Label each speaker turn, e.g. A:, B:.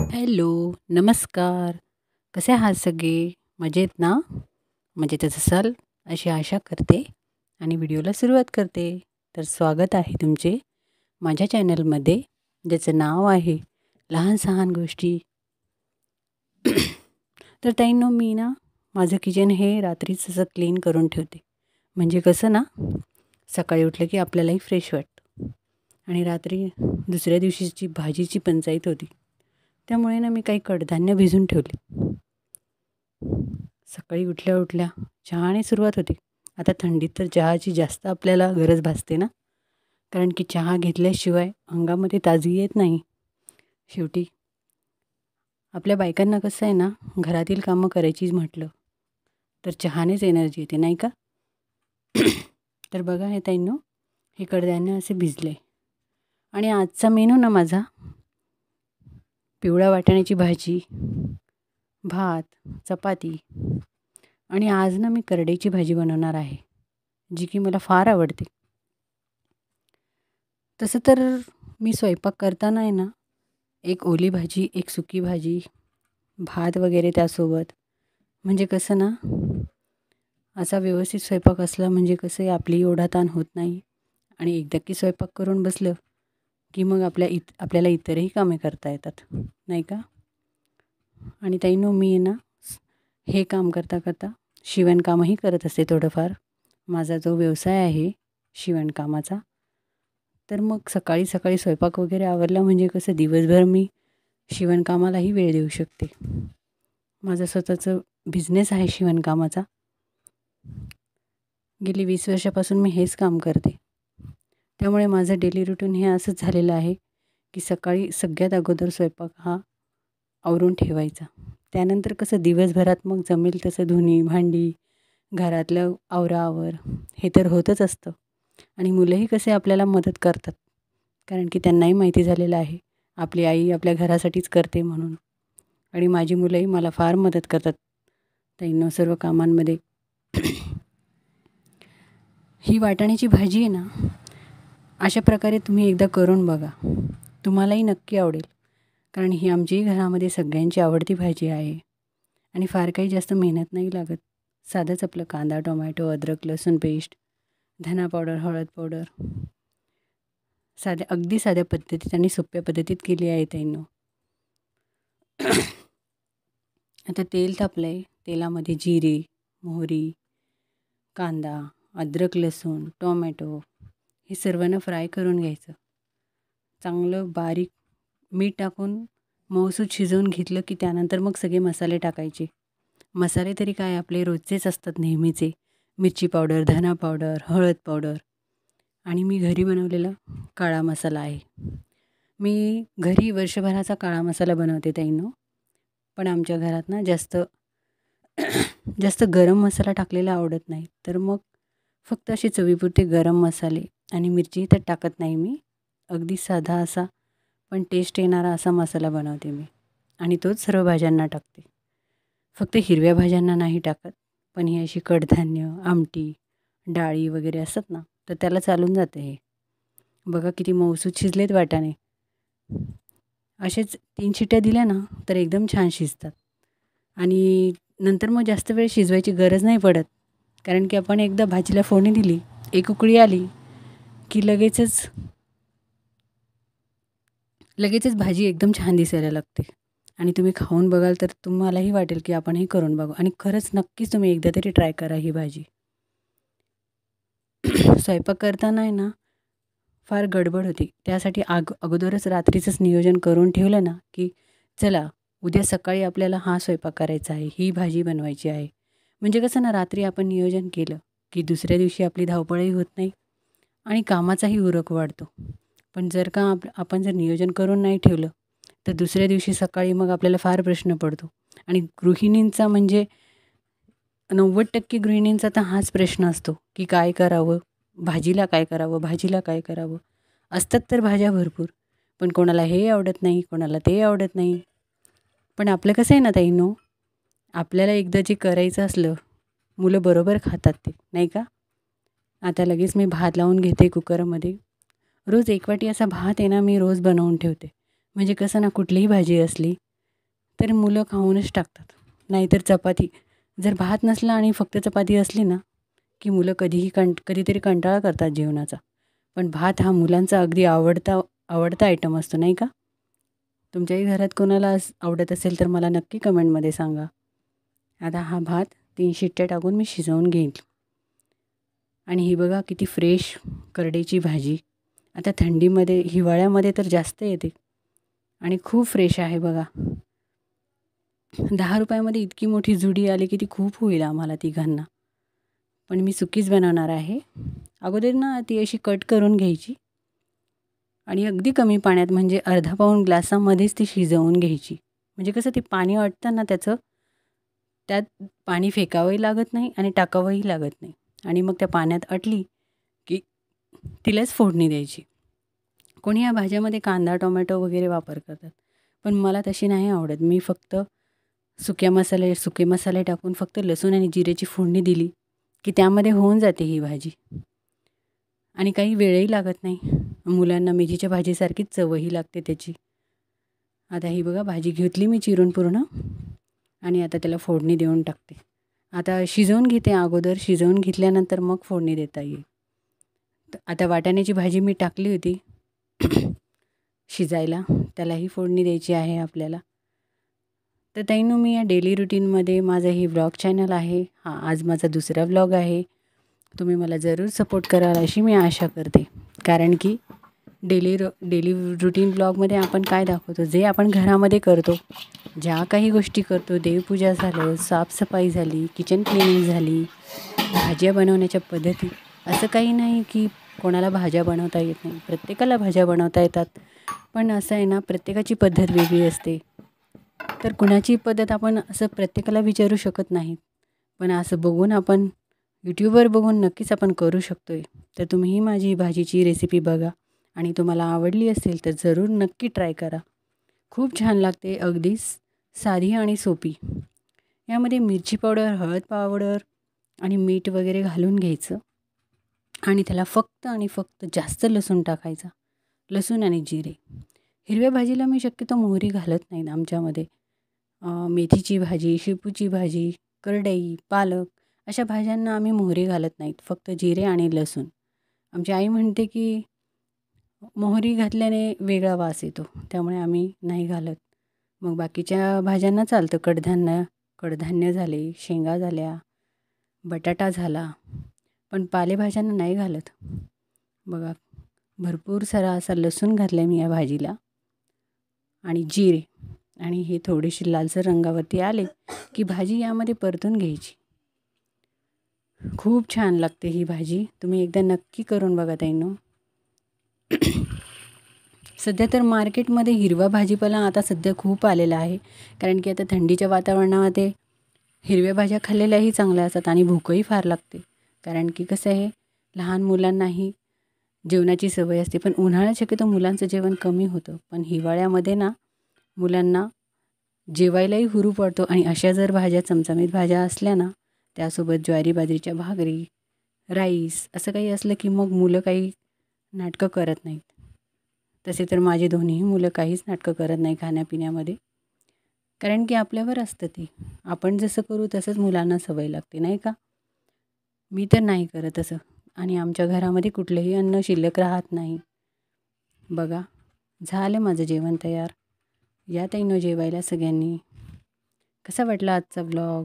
A: Hello, नमस्कार. कसे आहात सगळे? मजेत ना? मजेतच असाल अशी आशा करते आणि व्हिडिओला सुरुवात करते. तर स्वागत आहे तुमचे माझ्या चॅनलमध्ये, ज्याचं नाव आहे लहान सहान गोष्टी. तर ताईंनो, मी ना माझं किचन हे रात्रीच असं क्लीन करून ठेवते. म्हणजे कसं ना, सकाळी उठलं की आपल्यालाही फ्रेश वाटतं. आणि रात्री दुसऱ्या दिवशीची भाजीची पंचाईत होती. त्यामुळे ना मी काही कडधान्य भिजून ठेवले. सकाळी उठल्या उठल्या चहाने सुरुवात होते. आता थंडीत तर चहाची जास्त आपल्याला गरज भासते ना, कारण की चहा घेतल्याशिवाय अंगामध्ये ताजगी येत नाही. शेवटी आपल्या बायकांना कसं आहे ना, घरातील कामं करायची म्हटलं तर चहानेच एनर्जी येते, नाही का? तर बघा हे ताईंनो, हे कडधान्य असे भिजले. आणि आजचा मेनू ना माझा पिवळ्या वाटाण्याची भाजी, भात, चपाती आणि आज ना मी करडईची भाजी बनवणार आहे, जी की मला फार आवडते. तसं तर मी स्वयंपाक करताना आहे ना, एक ओली भाजी, एक सुकी भाजी, भात वगैरे त्यासोबत. म्हणजे कसं ना, असा व्यवस्थित स्वयंपाक असला म्हणजे कसं आहे, आपली ओढाताण होत नाही. आणि एकदा की स्वयंपाक करून बसलं की मग आपल्याला इतरही कामे करता येतात, नाही का? आणि ताईंनो, मी आहे ना हे काम करता करता शिवणकामही करत असते थोडंफार. माझा जो व्यवसाय आहे शिवणकामाचा, तर मग सकाळी सकाळी स्वयंपाक वगैरे आवरला म्हणजे कसं दिवसभर मी शिवणकामालाही वेळ देऊ शकते. माझं स्वतःचं बिझनेस आहे शिवणकामाचा. गेली 20 वर्षापासून मी हेच काम करते. त्यामुळे माझं डेली रुटीन हे असंच झालेलं आहे की सकाळी सगळ्यात अगोदर स्वयंपाक हा आवरून ठेवायचा. त्यानंतर कसं दिवसभरात मग जमेल तसं धुणी भांडी, घरातलं आवराआवर हे तर होतच असतं. आणि मुलंही कसे आपल्याला मदत करतात, कारण की त्यांनाही माहिती झालेलं आहे आपली आई आपल्या घरासाठीच करते म्हणून. आणि माझी मुलंही मला फार मदत करतात ताईंनो सर्व कामांमध्ये. ही वाटाण्याची भाजी आहे ना, अशा प्रकारे तुम्ही एकदा करून बघा, तुम्हालाही नक्की आवडेल. कारण ही आमच्याही घरामध्ये सगळ्यांची आवडती भाजी आहे. आणि फार काही जास्त मेहनत नाही लागत. साधंच आपलं कांदा, टोमॅटो, अद्रक, लसूण पेस्ट, धना पावडर, हळद पावडर, अगदी साध्या पद्धतीत आणि सोप्या पद्धतीत केली आहे ताईंनो. आता तेल तापलं आहे. तेलामध्ये जिरे, मोहरी, कांदा, अद्रक, लसूण, टोमॅटो हे सर्वांना फ्राय करून घ्यायचं. चांगलं बारीक मीठ टाकून मऊसूत शिजवून घेतलं की त्यानंतर मग सगळे मसाले टाकायचे. मसाले तरी काय आपले रोजचेच असतात नेहमीचे. मिरची पावडर, धना पावडर, हळद पावडर आणि मी घरी बनवलेला काळा मसाला आहे. मी घरी वर्षभराचा काळा मसाला बनवते ताईंनो. पण आमच्या घरात ना जास्त गरम मसाला टाकलेला आवडत नाही. तर मग फक्त असे चवीपुरते गरम मसाले आणि मिरची तर टाकत नाही मी. अगदी साधा असा पण टेस्ट येणारा असा मसाला बनवते मी. आणि तोच सर्व भाज्यांना टाकते. फक्त हिरव्या भाज्यांना नाही टाकत. पण ही अशी कडधान्य, आमटी, डाळी वगैरे असतात ना, तर त्याला चालून जाते हे. बघा किती मऊसूत शिजलेत वाटाणे. असेच 3 शिट्ट्या दिल्या ना तर एकदम छान शिजतात. आणि नंतर मग जास्त वेळ शिजवायची गरज नाही पडत. कारण की आपण एकदा भाजीला फोडणी दिली, एक उकळी आली की लगेचच भाजी एकदम छान दिसायला लागते. आणि तुम्ही खाऊन बघाल तर तुम्हालाही वाटेल की आपण हे करून बघू. आणि खरंच नक्कीच तुम्ही एकदा तरी ट्राय करा ही भाजी. स्वयंपाक करताना आहे ना फार गडबड होती. त्यासाठी अगोदरच रात्रीचंच नियोजन करून ठेवलं ना की चला उद्या सकाळी आपल्याला हा स्वयंपाक करायचा आहे, ही भाजी बनवायची आहे. म्हणजे कसं ना, रात्री आपण नियोजन केलं की दुसऱ्या दिवशी आपली धावपळही होत नाही आणि कामाचाही उरक वाढतो. पण जर का आपण जर नियोजन करून नाही ठेवलं तर दुसऱ्या दिवशी सकाळी मग आपल्याला फार प्रश्न पडतो. आणि गृहिणींचा म्हणजे 90% गृहिणींचा तर हाच प्रश्न असतो की काय करावं, भाजीला काय करावं, भाजीला काय करावं. असतात तर भाज्या भरपूर, पण कोणाला हे आवडत नाही, कोणाला ते आवडत नाही. पण आपलं कसं आहे ना ताईंनो, आपल्याला एकदा जे करायचं असलं, मुलं बरोबर खातात ते, नाही का? आता लगेच मी भात लावून घेते कुकरमध्ये. रोज एक वाटी असा भात आहे ना मी रोज बनवून ठेवते. म्हणजे कसं ना, कुठलीही भाजी असली तर मुलं खाऊनच टाकतात. नाहीतर चपाती, जर भात नसला आणि फक्त चपाती असली ना की मुलं कधीतरी कंटाळा करतात जेवणाचा. पण भात हा मुलांचा अगदी आवडता आयटम असतो, नाही का? तुमच्याही घरात कोणाला आवडत असेल तर मला नक्की कमेंटमध्ये सांगा. आता हा भात 3 शिट्ट्या टाकून मी शिजवून घेईन. आणि ही बघा किती फ्रेश करडईची भाजी. आता थंडीमध्ये, हिवाळ्यामध्ये तर जास्त येते आणि खूप फ्रेश आहे बघा. 10 रुपयामध्ये इतकी मोठी जुडी आली की ती खूप होईल आम्हाला तिघांना. पण मी सुकीच बनवणार आहे. अगोदर ना ती अशी कट करून घ्यायची आणि अगदी कमी पाण्यात, म्हणजे अर्धा पाऊण ग्लासामध्येच ती शिजवून घ्यायची. म्हणजे कसं ते पाणी वाटतं ना त्याचं, त्यात पाणी फेकावंही लागत नाही आणि टाकावंही लागत नाही. आणि मग त्या पाण्यात आटली की तिलाच फोडणी द्यायची. कोणी या भाज्यामध्ये कांदा, टोमॅटो वगैरे वापर करतात, पण मला तशी नाही आवडत. मी फक्त सुके मसाले टाकून फक्त लसूण आणि जिरेची फोडणी दिली की त्यामध्ये होऊन जाते ही भाजी. आणि काही वेळही लागत नाही. मुलांना मेथीच्या भाजीसारखीच चवही लागते त्याची. आता ही बघा भाजी घेतली मी चिरून पूर्ण आणि आता त्याला फोडणी देऊन टाकते. आता शिजवून घेते अगोदर, शिजवून घेतल्यानंतर मग फोडणी देता येईल. आता वाटाण्याची भाजी मी टाकली होती शिजायला, त्यालाही फोडणी द्यायची आहे आपल्याला. तर ताईंनो, मी या डेली रुटीनमध्ये, माझं ही व्लॉग चॅनल आहे, आज माझा दुसरा व्लॉग आहे. तुम्ही मला जरूर सपोर्ट कराल अशी मी आशा करते. कारण की डेली रुटीन ब्लॉगमध्ये आपण काय दाखवतो, जे आपण घरामध्ये करतो, ज्या काही गोष्टी करतो, देवपूजा झालं, साफसफाई झाली, किचन क्लिनिंग झाली, भाज्या बनवण्याच्या पद्धती. असं काही नाही की कोणाला भाज्या बनवता येत नाही, प्रत्येकाला भाज्या बनवता येतात. पण असं आहे ना, प्रत्येकाची पद्धत वेगळी असते. तर कुणाची पद्धत आपण असं प्रत्येकाला विचारू शकत नाही. पण असं बघून आपण यूट्यूबवर बघून नक्कीच आपण करू शकतो आहे. तर तुम्हीही माझी भाजीची रेसिपी बघा आणि तुम्हाला आवडली असेल तर जरूर नक्की ट्राय करा. खूप छान लागते, अगदी साधी आणि सोपी. यामध्ये मिरची पावडर, हळद पावडर आणि मीठ वगैरे घालून घ्यायचं आणि त्याला फक्त आणि फक्त जास्त लसूण टाकायचा, लसूण आणि जिरे. हिरव्या भाजीला मी शक्यतो मोहरी घालत नाही आमच्यामध्ये. मेथीची भाजी, शेपूची भाजी, करडई, पालक अशा भाज्यांना आम्ही मोहरी घालत नाहीत, फक्त जिरे आणि लसूण. आमची आई म्हणते की मोहरी घातल्याने वेगळा वास येतो, त्यामुळे आम्ही नाही घालत. मग बाकीच्या भाज्यांना चालतं, कडधान्य झाले, शेंगा झाल्या, बटाटा झाला, पण पालेभाज्यांना नाही घालत. बघा, भरपूर सारा असा लसूण घातला आहे मी या भाजीला आणि जिरे, आणि हे थोडीशी लालसर रंगावरती आले की भाजी यामध्ये परतून घ्यायची. खूप छान लागते ही भाजी, तुम्ही एकदा नक्की करून बघा ताईंनो. सध्या तर मार्केटमध्ये हिरवा भाजीपाला आता सध्या खूप आलेला आहे, कारण की आता थंडीच्या वातावरणामध्ये हिरव्या भाज्या खाल्लेल्याही चांगल्या असतात आणि भूकही फार लागते. कारण की कसं आहे, लहान मुलांनाही जेवणाची सवय असते, पण उन्हाळ्यात शक्यतो मुलांचं जेवण कमी होतं, पण हिवाळ्यामध्ये ना मुलांना जेवायलाही हुरूप वाटतो. आणि अशा जर भाज्या, चमचमीत भाज्या असल्या ना, त्यासोबत ज्वारी बाजरीच्या भाकरी, राईस असं काही असलं की मग मुलं काही नाटकं करत नाहीत. तसे तर माझे दोन्हीही मुलं काहीच नाटकं करत नाही खाण्यापिण्यामध्ये, कारण की आपल्यावर असतं ते. आपण जसं करू तसंच मुलांना सवय लागते, नाही का? मी तर नाही करत असं, आणि आमच्या घरामध्ये कुठलंही अन्न शिल्लक राहत नाही. बघा, झालं माझं जेवण तयार. या ताईंनो जेवायला सगळ्यांनी. कसा वाटला आजचा ब्लॉग?